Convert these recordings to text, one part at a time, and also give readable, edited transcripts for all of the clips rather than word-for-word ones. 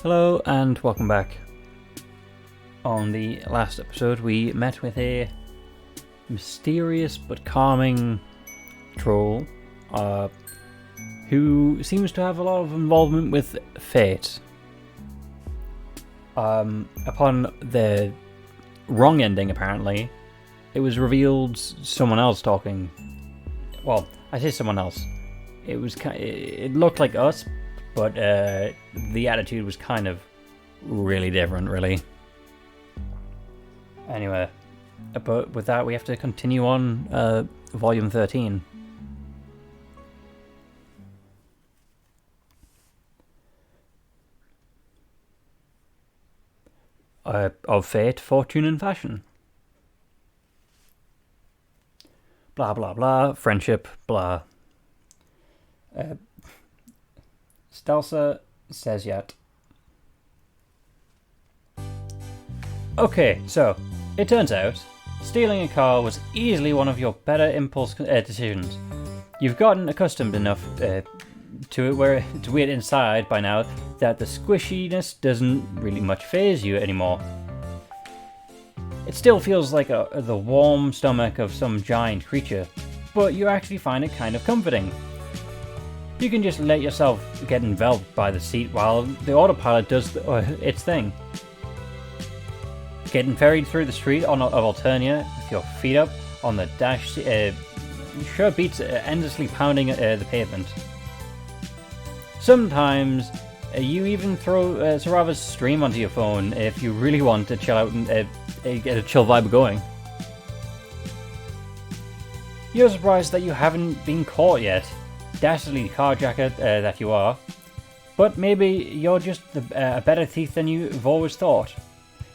Hello and welcome back. On the last episode we met with a mysterious but calming troll who seems to have a lot of involvement with fate. Upon the wrong ending, apparently, it was revealed someone else talking. Well, I say someone else. It looked like us, but the attitude was kind of really different, really. Anyway, but with that, we have to continue on Volume 13. Of fate, fortune, and fashion. Blah, blah, blah. Friendship, blah. Stelsa Sezyat. Okay, so, it turns out, stealing a car was easily one of your better impulse decisions. You've gotten accustomed enough to it inside by now that the squishiness doesn't really much faze you anymore. It still feels like the warm stomach of some giant creature, but you actually find it kind of comforting. You can just let yourself get enveloped by the seat while the autopilot does its thing. Getting ferried through the street of Alternia with your feet up on the dash sure beats endlessly pounding the pavement. Sometimes you even throw Sarava's stream onto your phone if you really want to chill out and get a chill vibe going. You're surprised that you haven't been caught yet, dastardly carjacker that you are, but maybe you're just a better thief than you've always thought.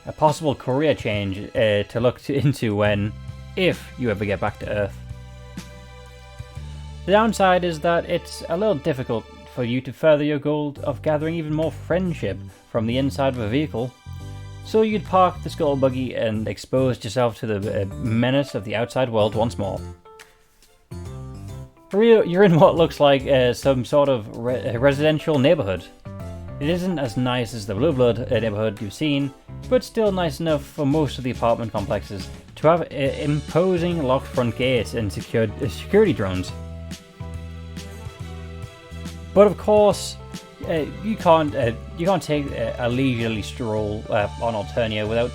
A possible career change to look into if you ever get back to Earth. The downside is that it's a little difficult for you to further your goal of gathering even more friendship from the inside of a vehicle. So you'd park the scuttle buggy and expose yourself to the menace of the outside world once more. You're in what looks like some sort of residential neighborhood. It isn't as nice as the Blue Blood neighborhood you've seen, but still nice enough for most of the apartment complexes to have imposing locked front gates and security drones. But of course, you can't take a leisurely stroll on Alternia without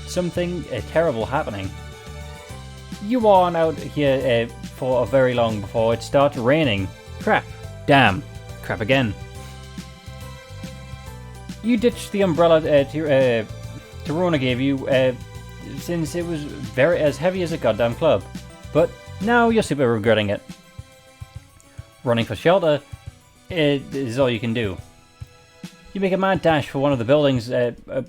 something terrible happening. You aren't out here for a very long before it starts raining. Crap. Damn. Crap again. You ditched the umbrella Torona gave you since it was as heavy as a goddamn club, but now you're super regretting it. Running for shelter is all you can do. You make a mad dash for one of the building's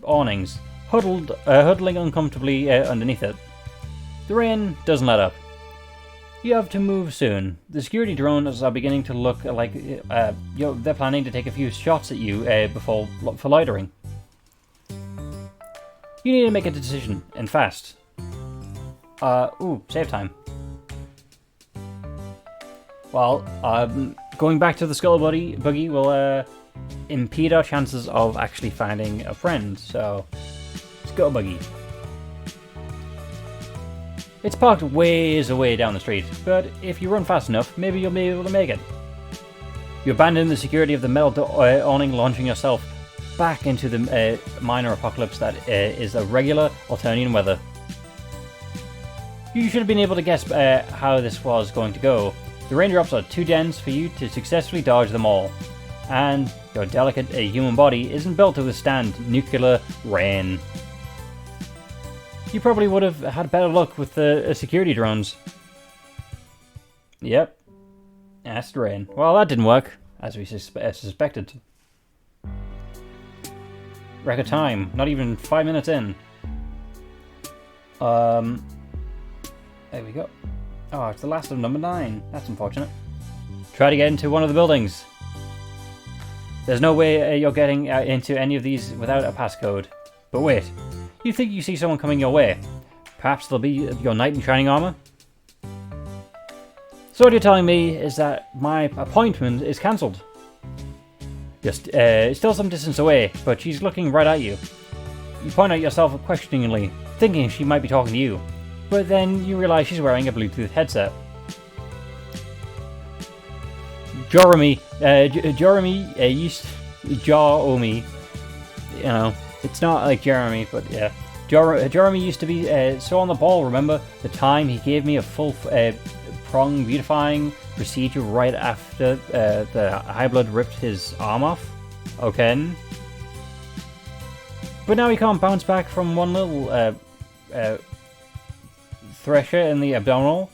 awnings, huddling uncomfortably underneath it. The rain doesn't let up. You have to move soon. The security drones are beginning to look like they're planning to take a few shots at you for loitering. You need to make a decision, and fast. Save time. Well, going back to the scuttle buggy will impede our chances of actually finding a friend, so scuttle buggy. It's parked ways away down the street, but if you run fast enough, maybe you'll be able to make it. You abandon the security of the metal awning, launching yourself back into the minor apocalypse that is a regular Alternian weather. You should have been able to guess how this was going to go. The raindrops are too dense for you to successfully dodge them all, and your delicate human body isn't built to withstand nuclear rain. You probably would have had better luck with the security drones. Yep. Acid rain. Well, that didn't work, as we suspected. Record time. Not even 5 minutes in. There we go. Oh, it's the last of number 9. That's unfortunate. Try to get into one of the buildings. There's no way you're getting into any of these without a passcode. But wait. You think you see someone coming your way. Perhaps they'll be your knight in shining armor? So what you're telling me is that my appointment is cancelled. Just still some distance away, but she's looking right at you. You point at yourself questioningly, thinking she might be talking to you, but then you realize she's wearing a Bluetooth headset. Jeremy used Jaromi. You know, it's not like Jeremy, but yeah. Jeremy used to be so on the ball. Remember the time he gave me a full prong beautifying procedure right after the high blood ripped his arm off? Okay. But now he can't bounce back from one little thresher in the abdominal.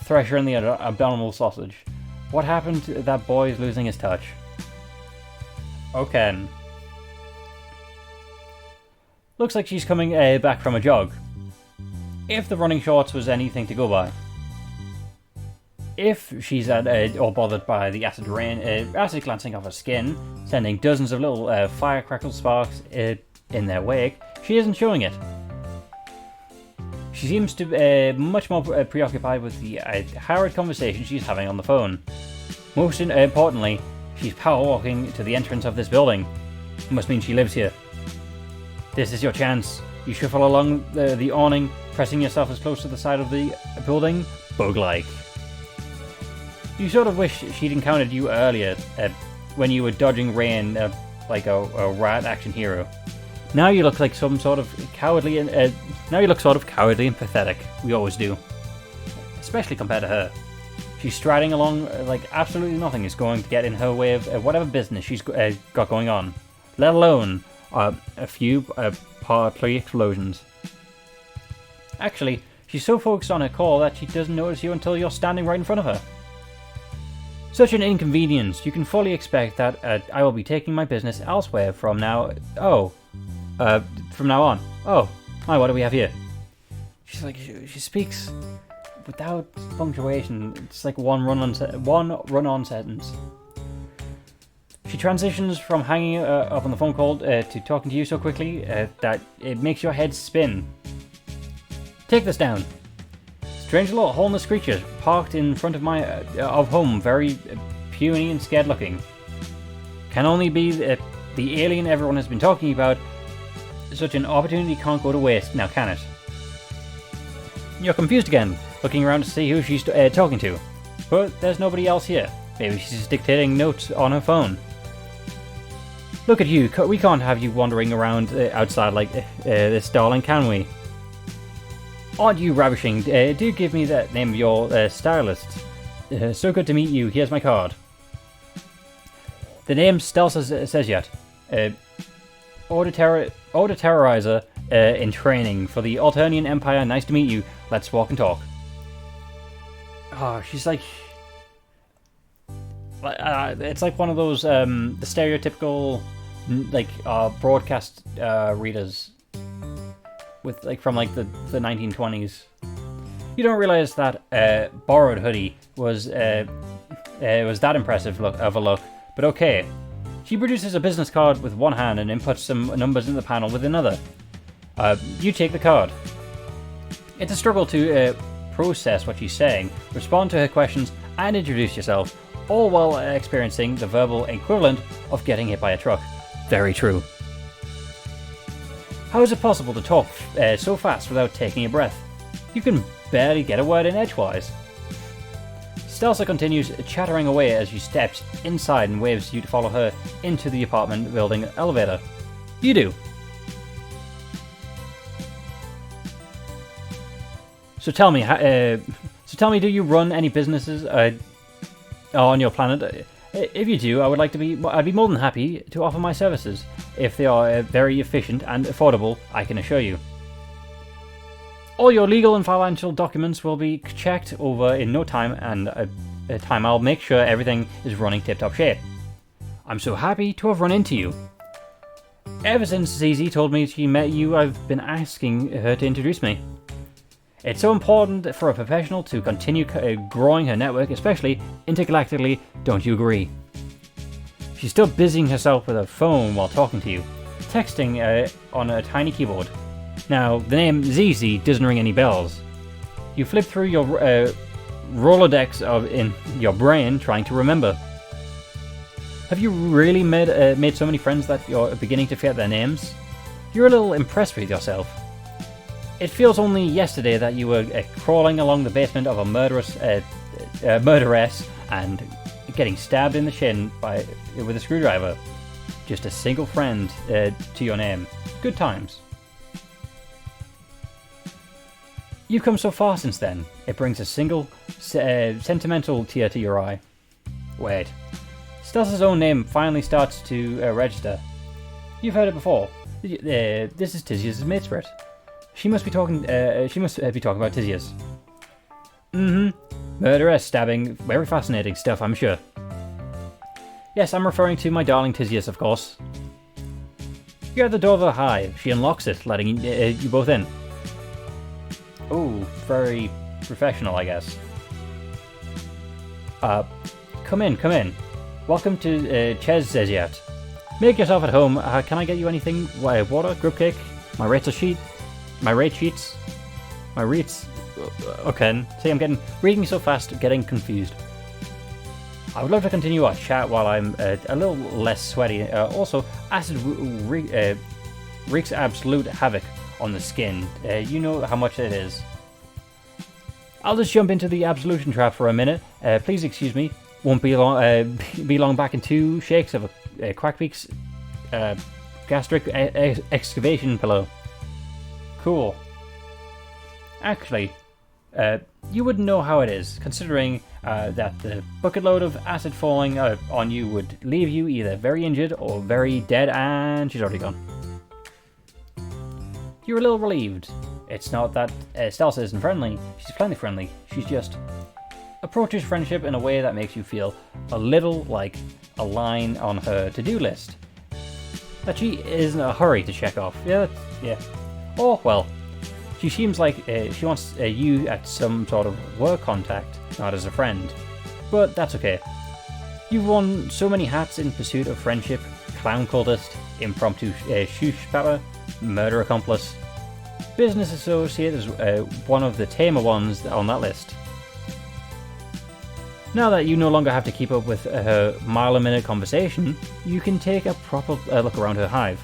Thresher in the abdominal sausage. What happened to that boy is losing his touch? Okay. Looks like she's coming back from a jog. If the running shorts was anything to go by. If she's all bothered by the acid rain, acid glancing off her skin, sending dozens of little firecrackle sparks in their wake, she isn't showing it. She seems to be much more preoccupied with the harrowed conversation she's having on the phone. Most importantly, she's power walking to the entrance of this building. It must mean she lives here. This is your chance. You shuffle along the awning, pressing yourself as close to the side of the building, bug-like. You sort of wish she'd encountered you earlier, when you were dodging rain like a rat action hero. Now you look like some sort of cowardly and cowardly and pathetic. We always do, especially compared to her. She's striding along like absolutely nothing is going to get in her way of whatever business she's got going on, let alone a few partly explosions. Actually, she's so focused on her call that she doesn't notice you until you're standing right in front of her. Such an inconvenience. You can fully expect that I will be taking my business elsewhere from now. From now on. Oh, hi, what do we have here? She's like, she speaks without punctuation. It's like one run-on sentence. She transitions from hanging up on the phone call to talking to you so quickly that it makes your head spin. Take this down. Strange little homeless creature parked in front of my home, very puny and scared looking. Can only be the alien everyone has been talking about. Such an opportunity can't go to waste, now can it? You're confused again, looking around to see who she's talking to. But there's nobody else here. Maybe she's dictating notes on her phone. Look at you, we can't have you wandering around outside like this, darling, can we? Aren't you ravishing? Do give me the name of your stylist. So good to meet you, here's my card. The name's Stelsa Sezyat. Order terrorizer in training for the Alternian Empire. Nice to meet you. Let's walk and talk. Oh, she's like... it's like one of those, the stereotypical, like, broadcast readers. With from the 1920s. You don't realize that borrowed hoodie was that impressive of a look, but okay. She produces a business card with one hand and inputs some numbers in the panel with another. You take the card. It's a struggle to process what she's saying, respond to her questions, and introduce yourself, all while experiencing the verbal equivalent of getting hit by a truck. Very true. How is it possible to talk so fast without taking a breath? You can barely get a word in edgewise. Stelsa continues chattering away as she steps inside and waves you to follow her into the apartment building elevator. You do. So tell me, do you run any businesses on your planet? If you do, I'd be more than happy to offer my services. If they are very efficient and affordable, I can assure you. All your legal and financial documents will be checked over in no time, and I'll make sure everything is running tip-top shape. I'm so happy to have run into you. Ever since Zizi told me she met you, I've been asking her to introduce me. It's so important for a professional to continue growing her network, especially intergalactically, don't you agree? She's still busying herself with her phone while talking to you, texting on a tiny keyboard. Now, the name ZZ doesn't ring any bells. You flip through your Rolodex in your brain trying to remember. Have you really made so many friends that you're beginning to forget their names? You're a little impressed with yourself. It feels only yesterday that you were crawling along the basement of a murderess and getting stabbed in the shin with a screwdriver. Just a single friend to your name. Good times. You've come so far since then. It brings a single sentimental tear to your eye. Wait. Stelsa's own name finally starts to register. You've heard it before. This is Tizia's mate spirit. She must be talking about Tizia's. Murderous, stabbing, very fascinating stuff, I'm sure. Yes, I'm referring to my darling Tizias, of course. You're at the door of the hive. She unlocks it, letting you both in. Oh, very professional, I guess. Come in. Welcome to Stelsa Sezyat. Make yourself at home. Can I get you anything? Water? Group cake? My rate sheets? My rates? Okay. See, I'm reading so fast, getting confused. I would love to continue our chat while I'm a little less sweaty. Also, acid wreaks absolute havoc on the skin. You know how much it is. I'll just jump into the absolution trap for a minute. Please excuse me. Won't be long back in 2 shakes of a Quackbeak's gastric excavation pillow. Cool. Actually, you wouldn't know how it is, considering that the bucket load of acid falling on you would leave you either very injured or very dead, and she's already gone. You're a little relieved. It's not that Stelsa isn't friendly. She's plenty friendly. She's just approaches friendship in a way that makes you feel a little like a line on her to-do list that she is in a hurry to check off. Yeah. Oh, well. She seems like she wants you at some sort of work contact, not as a friend. But that's okay. You've worn so many hats in pursuit of friendship: clown cultist, impromptu shoosh pepper, murder accomplice. Business associate is one of the tamer ones on that list. Now that you no longer have to keep up with her mile-a-minute conversation, you can take a proper look around her hive.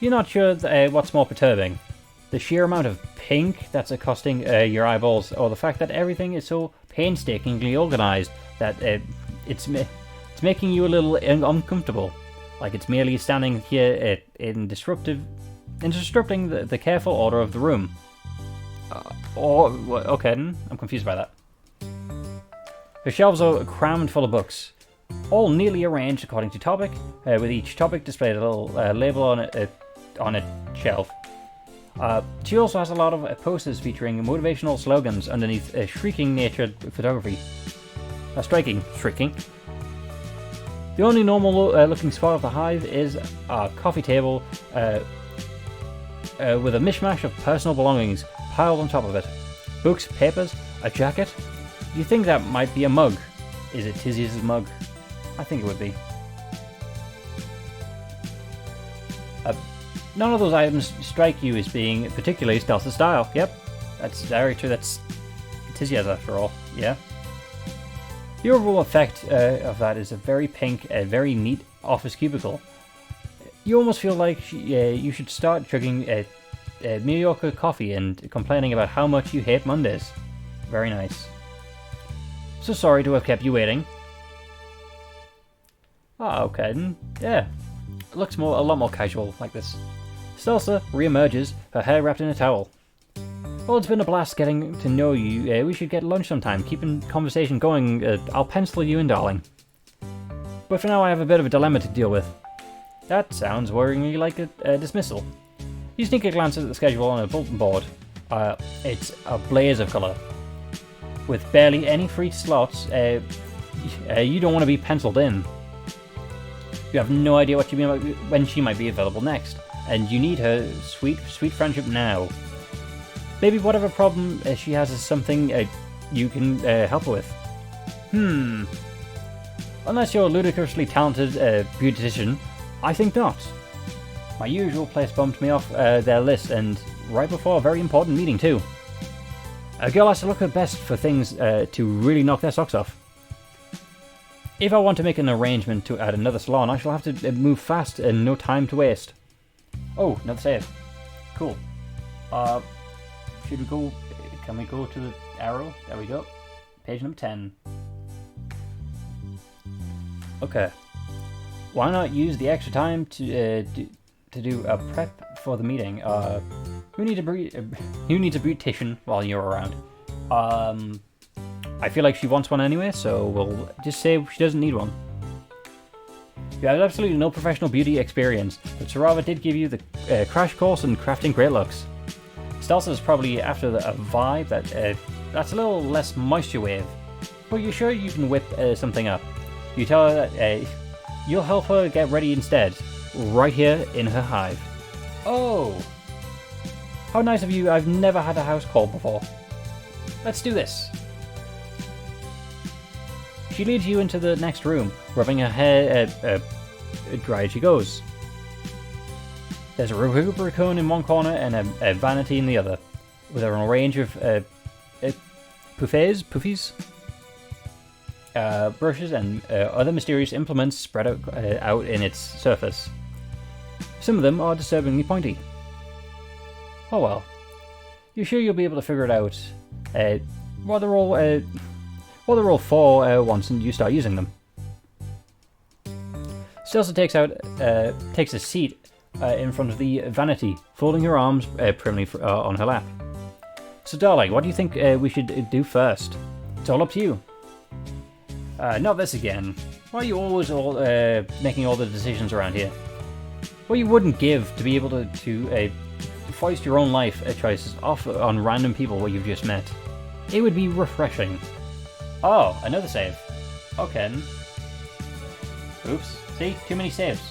You're not sure what's more perturbing, the sheer amount of pink that's accosting your eyeballs, or the fact that everything is so painstakingly organized that it's making you a little uncomfortable, like it's merely standing here in disrupting the careful order of the room. Okay, I'm confused by that. Her shelves are crammed full of books, all neatly arranged according to topic, with each topic displayed a little label on a shelf. She also has a lot of posters featuring motivational slogans underneath shrieking-natured photography. Shrieking. The only normal-looking spot of the hive is a coffee table with a mishmash of personal belongings piled on top of it. Books, papers, a jacket. You think that might be a mug. Is it Tizia's mug? I think it would be. None of those items strike you as being particularly Stelsa style. Yep, that's very true. That's Tizia's after all. Yeah. The overall effect of that is a very pink, very neat office cubicle. You almost feel like you should start chugging mediocre coffee and complaining about how much you hate Mondays. Very nice. So sorry to have kept you waiting. Ah, okay. Yeah. It looks a lot more casual like this. Stelsa re-emerges, her hair wrapped in a towel. Well, it's been a blast getting to know you. We should get lunch sometime. Keeping conversation going. I'll pencil you in, darling. But for now, I have a bit of a dilemma to deal with. That sounds worryingly like a dismissal. You sneak a glance at the schedule on a bulletin board. It's a blaze of colour. With barely any free slots, you don't want to be penciled in. You have no idea when she might be available next, and you need her sweet friendship now. Maybe whatever problem she has is something you can help her with. Unless you're a ludicrously talented beautician, I think not. My usual place bumped me off their list, and right before a very important meeting too. A girl has to look her best for things to really knock their socks off. If I want to make an arrangement to add another salon, I shall have to move fast and no time to waste. Oh, another save. Cool. Should we go... Can we go to the arrow? There we go. Page number 10. Okay. Why not use the extra time to do a prep for the meeting? Who needs a beautician while you're around? I feel like she wants one anyway, so we'll just say she doesn't need one. You have absolutely no professional beauty experience, but Sarava did give you the crash course in crafting great looks. Stelsa is probably after a vibe that's a little less moisture wave, but you're sure you can whip something up. You tell her that you'll help her get ready instead, right here in her hive. Oh! How nice of you, I've never had a house call before. Let's do this. She leads you into the next room, rubbing her hair dry as she goes. There's a rubicon in one corner and a vanity in the other, with a range of poofies, brushes, and other mysterious implements spread out in its surface. Some of them are disturbingly pointy. Oh well. You're sure you'll be able to figure it out what they're all for once you start using them. Stelsa takes a seat in front of the vanity, folding her arms primly on her lap. So darling, what do you think we should do first? It's all up to you. Not this again. Why are you always making all the decisions around here? What you wouldn't give to be able to foist your own life choices off on random people what you've just met. It would be refreshing. Oh, another save. Okay. Oops. See? Too many saves.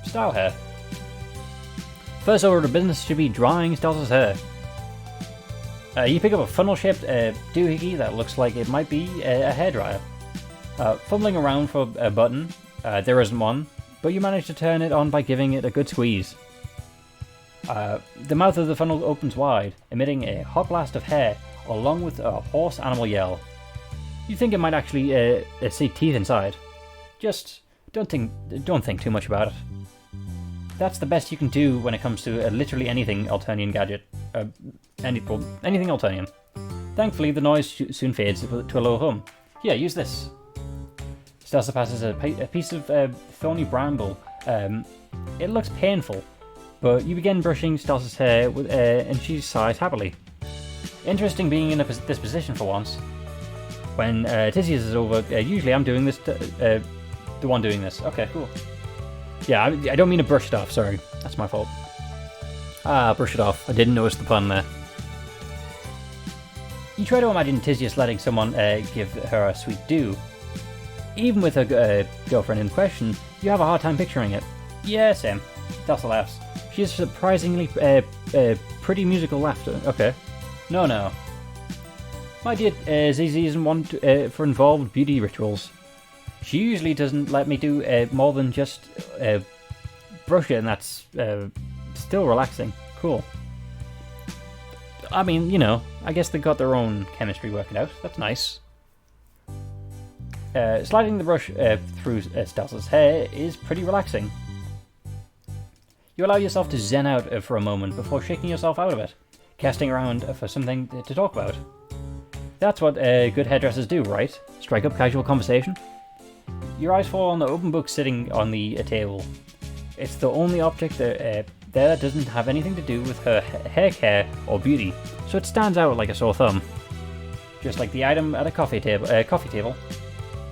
Style hair. First order of business should be drying Stelsa's hair. You pick up a funnel-shaped doohickey that looks like it might be a hairdryer. Fumbling around for a button, there isn't one, but you manage to turn it on by giving it a good squeeze. The mouth of the funnel opens wide, emitting a hot blast of hair, along with a hoarse animal yell. You think it might actually see teeth inside. Just don't think too much about it. That's the best you can do when it comes to literally anything Alternian gadget. Anything Alternian. Thankfully, the noise soon fades to a low hum. Here, use this. Stelsa passes a piece of thorny bramble. It looks painful, but you begin brushing Stelsa's hair and she sighs happily. Interesting being in this position for once. When Tisius is over, usually I'm doing this, the one doing this. Okay, cool. Yeah, I don't mean to brush it off, sorry. That's my fault. Brush it off. I didn't notice the pun there. You try to imagine Tisius letting someone give her a sweet do. Even with her girlfriend in question, you have a hard time picturing it. Yeah, same. Stelsa laughs. She has surprisingly pretty musical laughter. Okay. No. My dear ZZ isn't one for involved beauty rituals. She usually doesn't let me do more than just brush it, and that's still relaxing. Cool. I mean, you know, I guess they got their own chemistry working out. That's nice. Sliding the brush through Stelsa's hair is pretty relaxing. You allow yourself to zen out for a moment before shaking yourself out of it, casting around for something to talk about. That's what good hairdressers do, right? Strike up casual conversation? Your eyes fall on the open book sitting on the table. It's the only object there that doesn't have anything to do with her hair care or beauty, so it stands out like a sore thumb. Just like the item at a coffee table,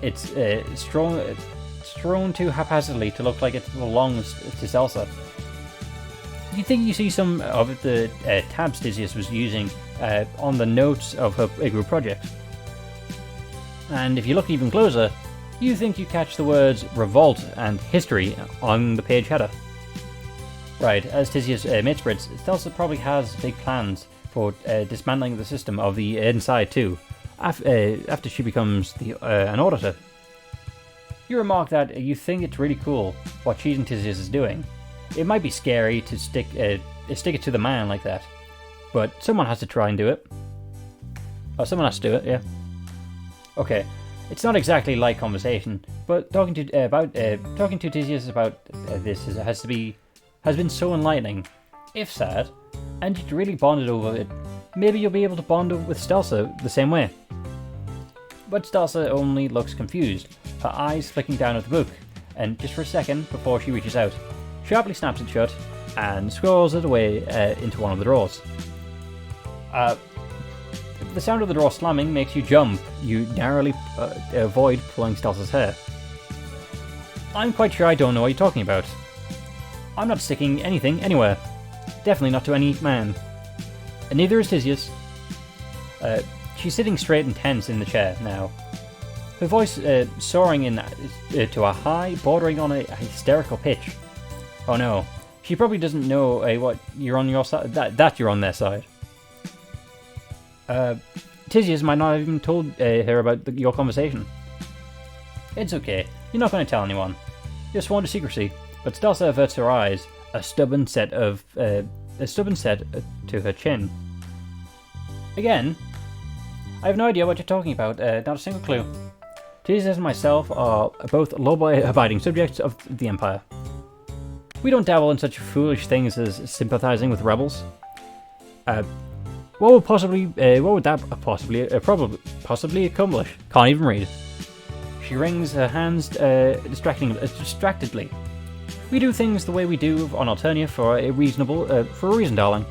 it's strewn too haphazardly to look like it belongs to Stelsa. You think you see some of the tabs Tisius was using on the notes of her group project. And if you look even closer, you think you catch the words revolt and history on the page header. Right, as Tisius midspreads, Stelsa probably has big plans for dismantling the system of the inside too, after she becomes an auditor. You remark that you think it's really cool what she and Tisius is doing. It might be scary to stick it to the man like that, but someone has to try and do it. Oh, someone has to do it, yeah. Okay, it's not exactly light conversation, but talking to Tyzius about this has been so enlightening, if sad, and you'd really bonded over it. Maybe you'll be able to bond with Stelsa the same way. But Stelsa only looks confused, her eyes flicking down at the book, and just for a second before she reaches out, sharply snaps it shut and scrolls it away into one of the drawers. The sound of the drawer slamming makes you jump. You narrowly avoid pulling Stelsa's hair. I'm quite sure I don't know what you're talking about. I'm not sticking anything anywhere. Definitely not to any man. And neither is Tyzius. She's sitting straight and tense in the chair now. Her voice soaring to a high, bordering on a hysterical pitch. Oh no, she probably doesn't know what you're on your side. That you're on their side. Tyzius might not have even told her about your conversation. It's okay. You're not going to tell anyone. You're sworn to secrecy. But Stelsa averts her eyes, a stubborn set to her chin. Again, I have no idea what you're talking about. Not a single clue. Tyzius and myself are both law-abiding subjects of the Empire. We don't dabble in such foolish things as sympathizing with rebels. What would that possibly accomplish? Can't even read. She wrings her hands distractedly. We do things the way we do on Alternia for a reason, darling.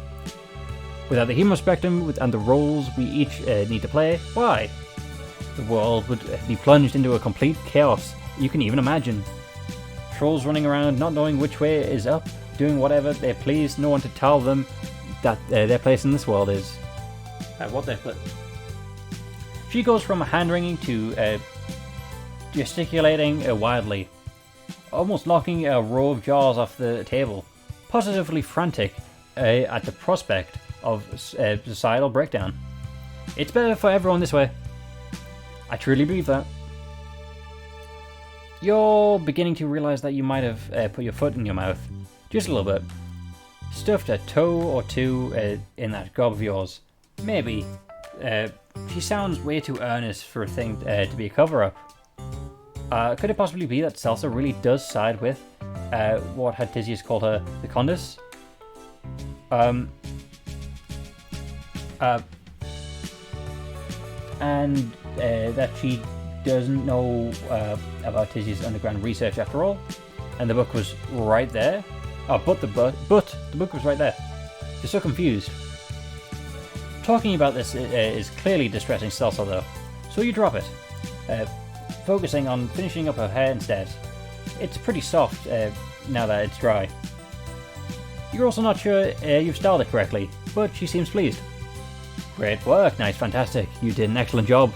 Without the human spectrum and the roles we each need to play, why? The world would be plunged into a complete chaos you can even imagine. Trolls running around not knowing which way is up, doing whatever they please, no one to tell them that their place in this world is. What their place. She goes from hand-wringing to gesticulating wildly, almost knocking a row of jars off the table, positively frantic at the prospect of societal breakdown. It's better for everyone this way. I truly believe that. You're beginning to realize that you might have put your foot in your mouth. Just a little bit. Stuffed a toe or two in that gob of yours. Maybe. She sounds way too earnest for a thing to be a cover-up. Could it possibly be that Stelsa really does side with what had Tyzius called her the Condis? And that she doesn't know about Tyzius' underground research after all, and the book was right there. But the book was right there. You're so confused. Talking about this is clearly distressing Stelsa though, so you drop it, focusing on finishing up her hair instead. It's pretty soft now that it's dry. You're also not sure you've styled it correctly, but she seems pleased. Great work, nice, fantastic, you did an excellent job.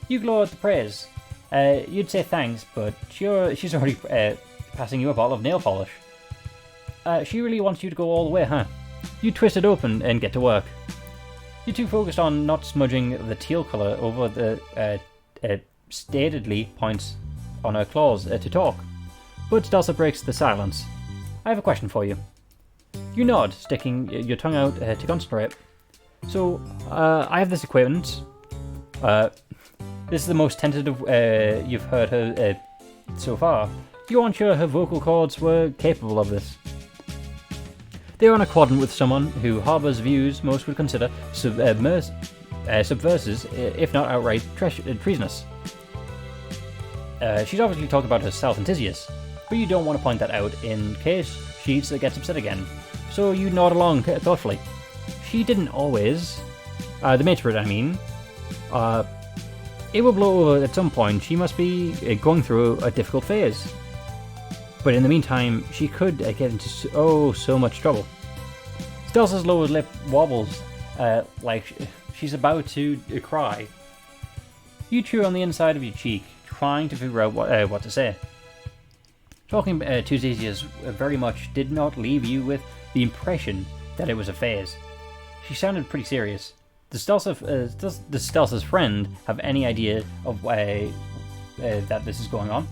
You glow at the praise. You'd say thanks, but she's already passing you a bottle of nail polish. She really wants you to go all the way, huh? You twist it open and get to work. You're too focused on not smudging the teal colour over the statedly points on her claws to talk. But Stelsa breaks the silence. I have a question for you. You nod, sticking your tongue out to concentrate. So, I have this acquaintance. This is the most tentative you've heard her so far. You aren't sure her vocal cords were capable of this. They're on a quadrant with someone who harbours views most would consider subversive, if not outright treasonous. She's obviously talking about herself and Tyzius, but you don't want to point that out in case she gets upset again. So you nod along thoughtfully. She didn't always. The matron, I mean. It will blow over at some point. She must be going through a difficult phase. But in the meantime, she could get into so much trouble. Stelsa's lower lip wobbles, like she's about to cry. You chew on the inside of your cheek, trying to figure out what to say. Talking to Tyzius very much did not leave you with the impression that it was a phase. She sounded pretty serious. Does Stelsa's friend have any idea of that this is going on?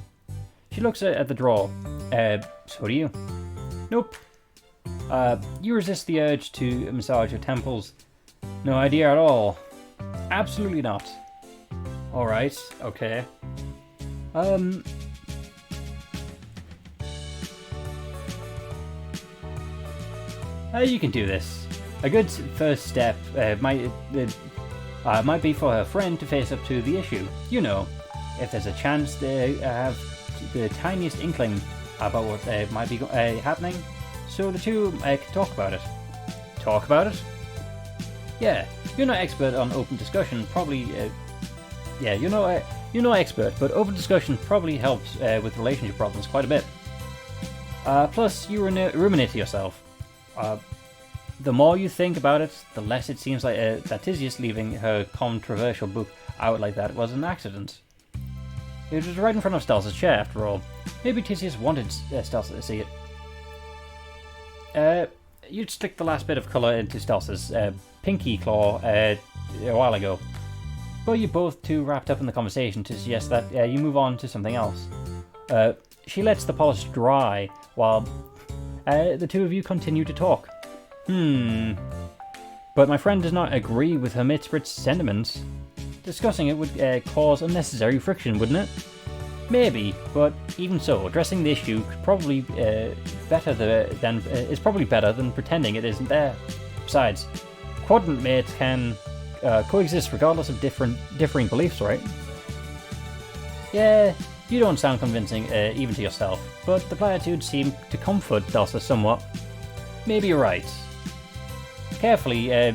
She looks at the drawer. So do you. Nope. You resist the urge to massage her temples. No idea at all. Absolutely not. Alright, okay. You can do this. A good first step might be for her friend to face up to the issue. You know, if there's a chance they have the tiniest inkling about what might be happening, so the two can talk about it. Talk about it? Yeah, you're not expert on open discussion, probably... you're not expert, but open discussion probably helps with relationship problems quite a bit. Plus, you ruminate to yourself. The more you think about it, the less it seems like that Tisius leaving her controversial book out like that was an accident. It was right in front of Stelsa's chair, after all. Maybe Tisius wanted Stelsa to see it. You'd stick the last bit of colour into Stelsa's pinky claw a while ago, but you're both too wrapped up in the conversation to suggest that you move on to something else. She lets the polish dry while the two of you continue to talk. But my friend does not agree with her Mitsprit's sentiments. Discussing it would cause unnecessary friction, wouldn't it? Maybe, but even so, addressing the issue could probably is probably better than pretending it isn't there. Besides, quadrant mates can coexist regardless of differing beliefs, right? Yeah, you don't sound convincing even to yourself, but the platitudes seem to comfort Stelsa somewhat. Maybe you're right. Carefully,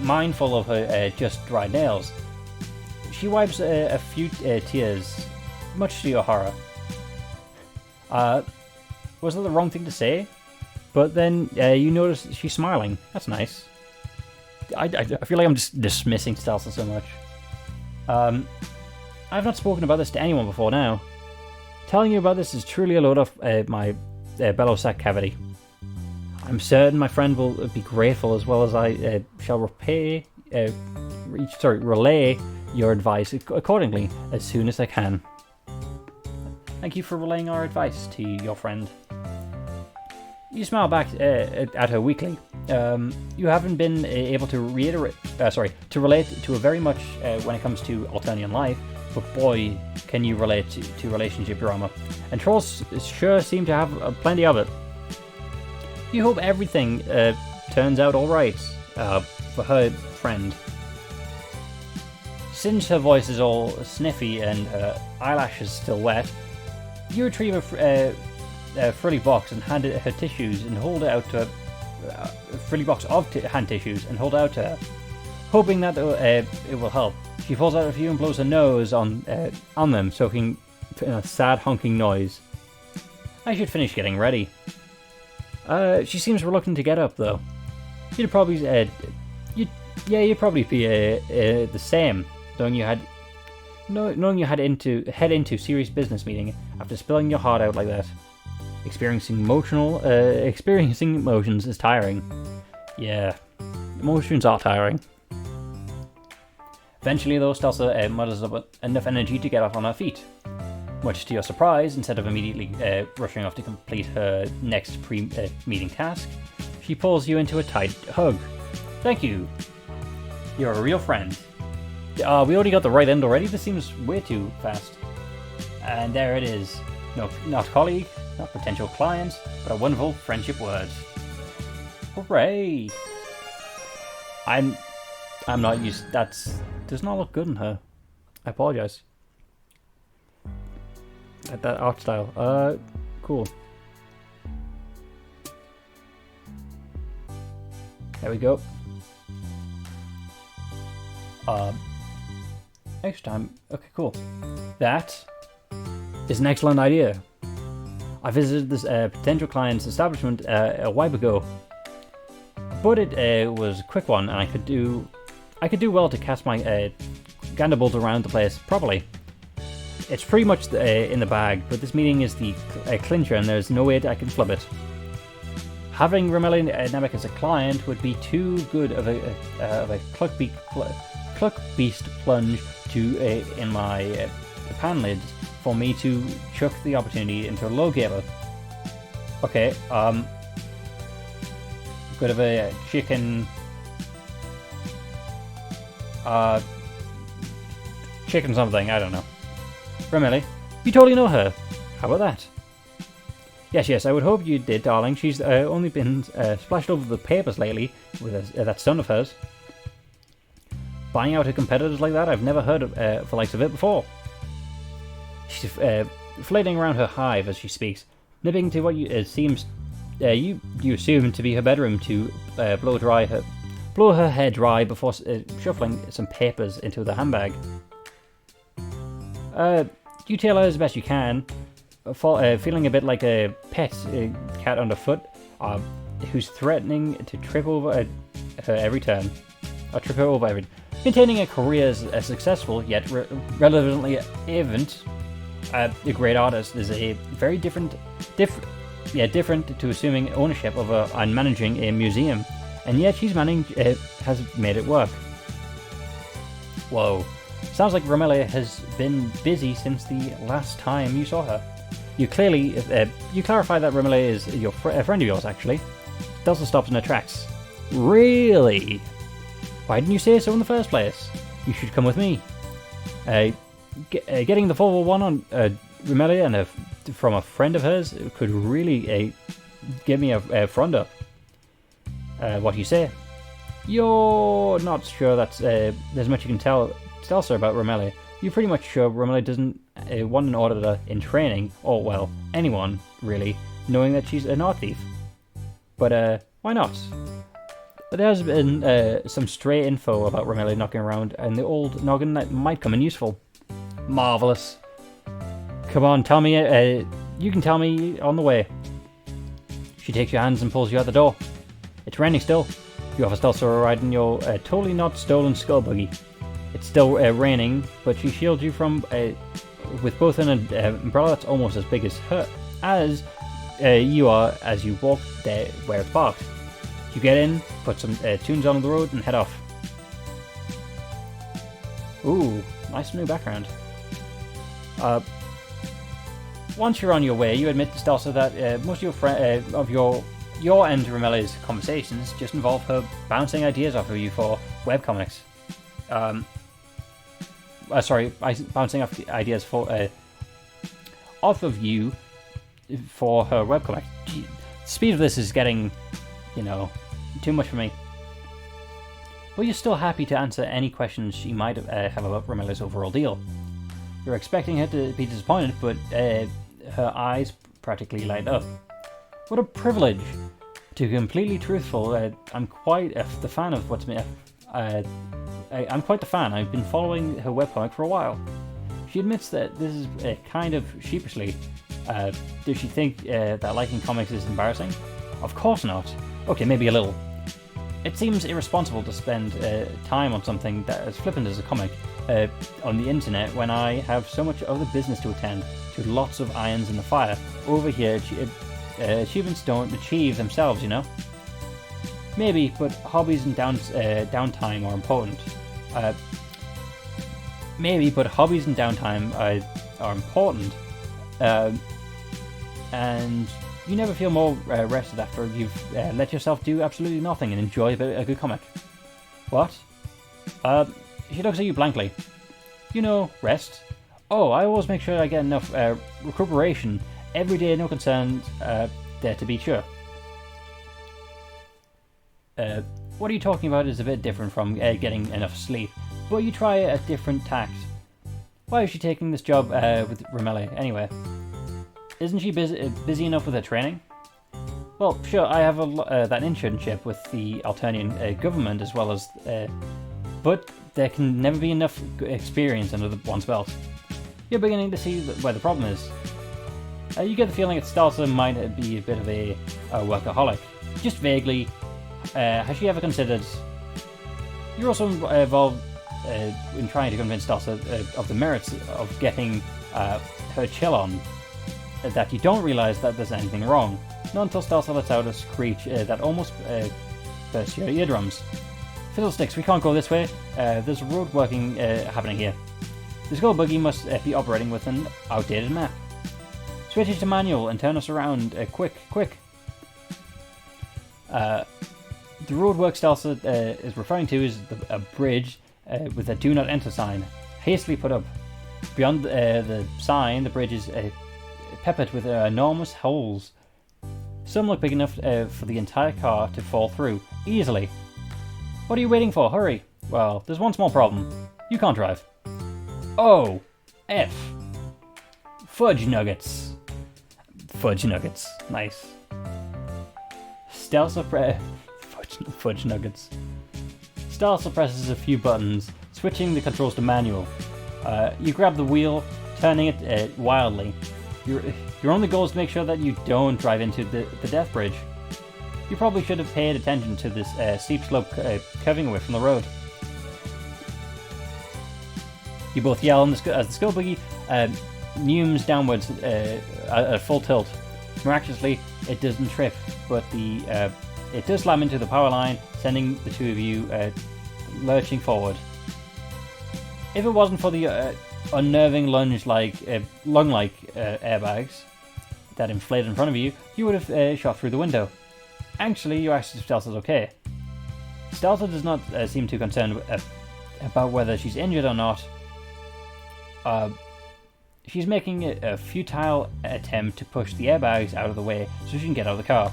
mindful of her just dry nails, she wipes a few tears, much to your horror. Was that the wrong thing to say? But then you notice she's smiling. That's nice. I feel like I'm just dismissing Stelsa so much. I've not spoken about this to anyone before now. Telling you about this is truly a load off my bellow sac cavity. I'm certain my friend will be grateful, as well as I shall relay your advice accordingly as soon as I can. Thank you for relaying our advice to your friend. You smile back at her weakly. You haven't been able to relate to a very much when it comes to Alternian life, but boy, can you relate to relationship drama. And trolls sure seem to have plenty of it. You hope everything turns out alright for her friend. Since her voice is all sniffy and her eyelashes still wet, you retrieve a frilly box and hand it her tissues and hold it out to a frilly box of hand tissues and hold it out to her, hoping that it will help. She pulls out a few and blows her nose on them, soaking in a sad honking noise. I should finish getting ready. She seems reluctant to get up, though. You'd probably be the same, knowing you had to head into serious business meeting after spilling your heart out like that. Experiencing emotions is tiring. Yeah, emotions are tiring. Eventually, though, Stelsa mutters up enough energy to get off on her feet. Much to your surprise, instead of immediately rushing off to complete her next pre-meeting task, she pulls you into a tight hug. Thank you. You're a real friend. We already got the right end already? This seems way too fast. And there it is. No, not colleague, not potential client, but a wonderful friendship word. Hooray! I'm not used... does not look good on her. I apologize. That art style. Cool. There we go. Next time. Okay, cool. That is an excellent idea. I visited this potential client's establishment a while ago, but it was a quick one, and I could do well to cast my gandables around the place properly. It's pretty much in the bag, but this meeting is the clincher, and there's no way I can flub it. Having Romelli Namek as a client would be too good of a cluck beast plunge to in my pan lids for me to chuck the opportunity into a low gala. Okay, bit of a chicken. Chicken something, I don't know. Romilly, you totally know her. How about that? Yes, I would hope you did, darling. She's only been splashed over the papers lately with that son of hers. Buying out her competitors like that? I've never heard of the likes of it before. She's flailing around her hive as she speaks, nipping to what you assume to be her bedroom to blow her hair dry before shuffling some papers into the handbag. You tell her as best you can, feeling a bit like a pet cat underfoot, who's threatening to trip over her every turn. Trip her over every. Maintaining a career as successful yet relevantly event, a great artist is a very different to assuming ownership of and managing a museum, and yet she's has made it work. Whoa. Sounds like Romilly has been busy since the last time you saw her. You clarify that Romilly is a friend of yours, actually. Stelsa stops in her tracks. Really? Why didn't you say so in the first place? You should come with me. Getting the 401 on Romilly and from a friend of hers could really give me a front up. What do you say? You're not sure that there's much you can tell Stelsa about Romilly. You're pretty much sure Romilly doesn't want an auditor in training, or, well, anyone, really, knowing that she's an art thief. But, why not? There's been some stray info about Romilly knocking around, and the old noggin that might come in useful. Marvellous. Come on, tell me, you can tell me on the way. She takes your hands and pulls you out the door. It's raining still. You offer Stelsa a ride in your totally not stolen skull buggy. It's still raining, but she shields you from with both an umbrella that's almost as big as her as you are as you walk there where it's parked. You get in, put some tunes on the road, and head off. Ooh, nice new background. Once you're on your way, you admit to Stelsa that most of your and Romilly's conversations just involve her bouncing ideas off of you for webcomics. Bouncing off ideas off of you for her webcomic. Gee, the speed of this is getting, too much for me. But you're still happy to answer any questions she might have about Romilly's overall deal. You're expecting her to be disappointed, but her eyes practically light up. What a privilege! To be completely truthful, I'm quite the fan of what's been. I'm quite the fan. I've been following her webcomic for a while. She admits that this is kind of sheepishly. Does she think that liking comics is embarrassing? Of course not. Okay, maybe a little. It seems irresponsible to spend time on something that as flippant as a comic on the internet when I have so much other business to attend to, lots of irons in the fire. Over here, achievements don't achieve themselves, Maybe, but hobbies and downtime are important. Are important. And you never feel more rested after you've let yourself do absolutely nothing and enjoy a good comic. What? She looks at you blankly. Rest. Oh, I always make sure I get enough recuperation every day, no concerns there to be sure. What are you talking about is a bit different from getting enough sleep, but you try a different tact. Why is she taking this job with Romilly anyway? Isn't she busy enough with her training? Well, sure, I have that internship with the Alternian government as well as... but there can never be enough experience under one's belt. You're beginning to see where the problem is. You get the feeling that Stelsa might be a bit of a workaholic. Just vaguely. Has she ever considered... You're also involved in trying to convince Stelsa of the merits of getting her chill on. That you don't realise that there's anything wrong. Not until Stelsa lets out a screech that almost bursts your eardrums. Fiddlesticks, we can't go this way. There's road working happening here. The skull buggy must be operating with an outdated map. Switch it to manual and turn us around, quick. The roadwork Stelsa is referring to is a bridge with a "Do Not Enter" sign hastily put up. Beyond the sign, the bridge is peppered with enormous holes. Some look big enough for the entire car to fall through easily. What are you waiting for? Hurry! Well, there's one small problem. You can't drive. Oh, F. Fudge nuggets. Fudge nuggets. Nice. Stelsa Fudge nuggets. Stelsa presses a few buttons, switching the controls to manual. You grab the wheel, turning it wildly. Your only goal is to make sure that you don't drive into the death bridge. You probably should have paid attention to this steep slope curving away from the road. You both yell as the skull buggy neumes downwards at full tilt. Miraculously, it doesn't trip, but it does slam into the power line, sending the two of you lurching forward. If it wasn't for the unnerving lung-like airbags that inflated in front of you, you would have shot through the window. Actually, you asked if Stelsa's okay. Stelsa does not seem too concerned about whether she's injured or not. She's making a futile attempt to push the airbags out of the way so she can get out of the car.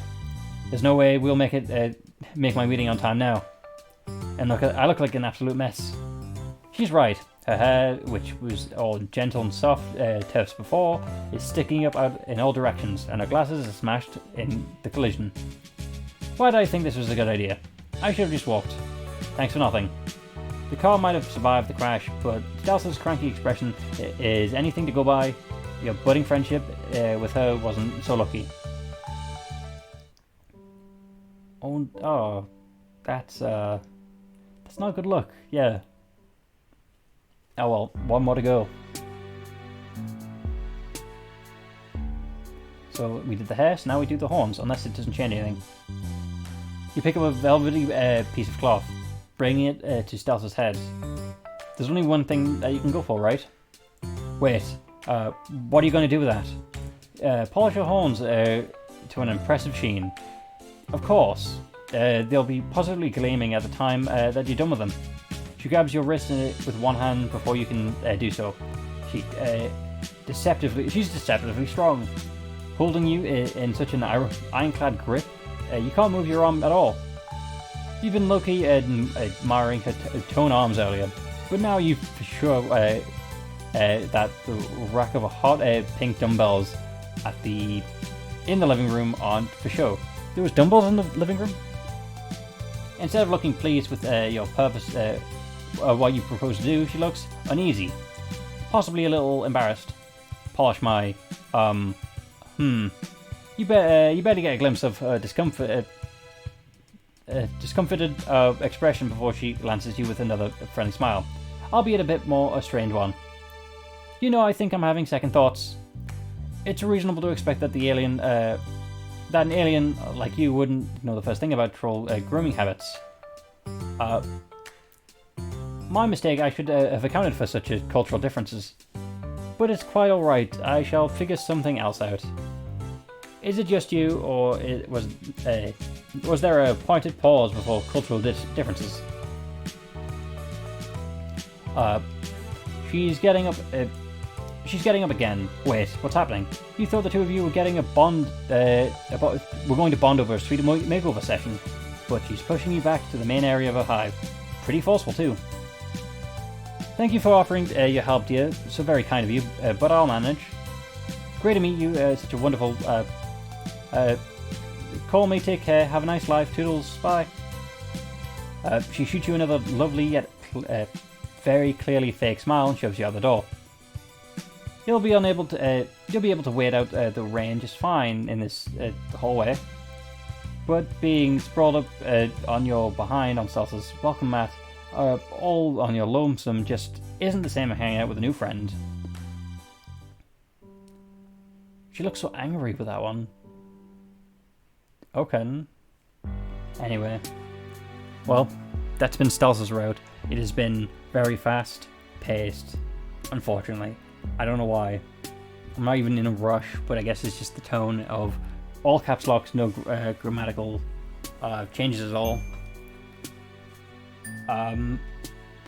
There's no way we'll make my meeting on time now. And I look like an absolute mess. She's right. Her hair, which was all gentle and soft tufts before, is sticking up out in all directions, and her glasses are smashed in the collision. Why did I think this was a good idea? I should have just walked. Thanks for nothing. The car might have survived the crash, but Stelsa's cranky expression is anything to go by. Your budding friendship with her wasn't so lucky. Oh, that's not a good look. Yeah. Oh well, one more to go. So we did the hair, so now we do the horns, unless it doesn't change anything. You pick up a velvety piece of cloth, bringing it to Stelsa's head. There's only one thing that you can go for, right? Wait, what are you going to do with that? Polish your horns to an impressive sheen. Of course, they'll be positively gleaming at the time that you're done with them. She grabs your wrist with one hand before you can do so. She's deceptively strong, holding you in such an ironclad grip. You can't move your arm at all. You've been low-key admiring her toned arms earlier, but now you for sure that the rack of hot pink dumbbells in the living room aren't for show. There was dumbbells in the living room? Instead of looking pleased with your purpose, what you propose to do, she looks uneasy, possibly a little embarrassed. Polish my, You better get a glimpse of her discomfited expression before she glances you with another friendly smile, albeit a bit more a strained one. You know, I think I'm having second thoughts. It's reasonable to expect that an alien like you wouldn't know the first thing about troll grooming habits. My mistake, I should have accounted for such cultural differences. But it's quite alright, I shall figure something else out. Is it just you, or was there a pointed pause before cultural differences? She's getting up again. Wait, what's happening? You thought the two of you were getting a bond, we're going to bond over a sweet makeover session, but she's pushing you back to the main area of her hive. Pretty forceful too. Thank you for offering your help, dear. So very kind of you, but I'll manage. Great to meet you. Such a wonderful. Call me. Take care. Have a nice life. Toodles. Bye. She shoots you another lovely yet very clearly fake smile and shoves you out the door. You'll be able to wait out the rain just fine in this hallway, but being sprawled up on your behind on Stelsa's welcome mat, all on your lonesome, just isn't the same as hanging out with a new friend. She looks so angry with that one. Okay. Anyway. Well, that's been Stelsa's route. It has been very fast paced, unfortunately. I don't know why. I'm not even in a rush, but I guess it's just the tone of all caps locks, no grammatical changes at all.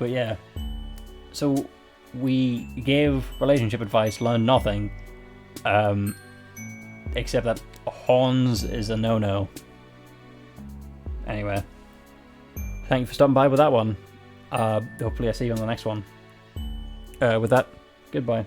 But yeah. So we gave relationship advice, learned nothing. Except that horns is a no-no. Anyway. Thank you for stopping by with that one. Hopefully I see you on the next one. With that, goodbye.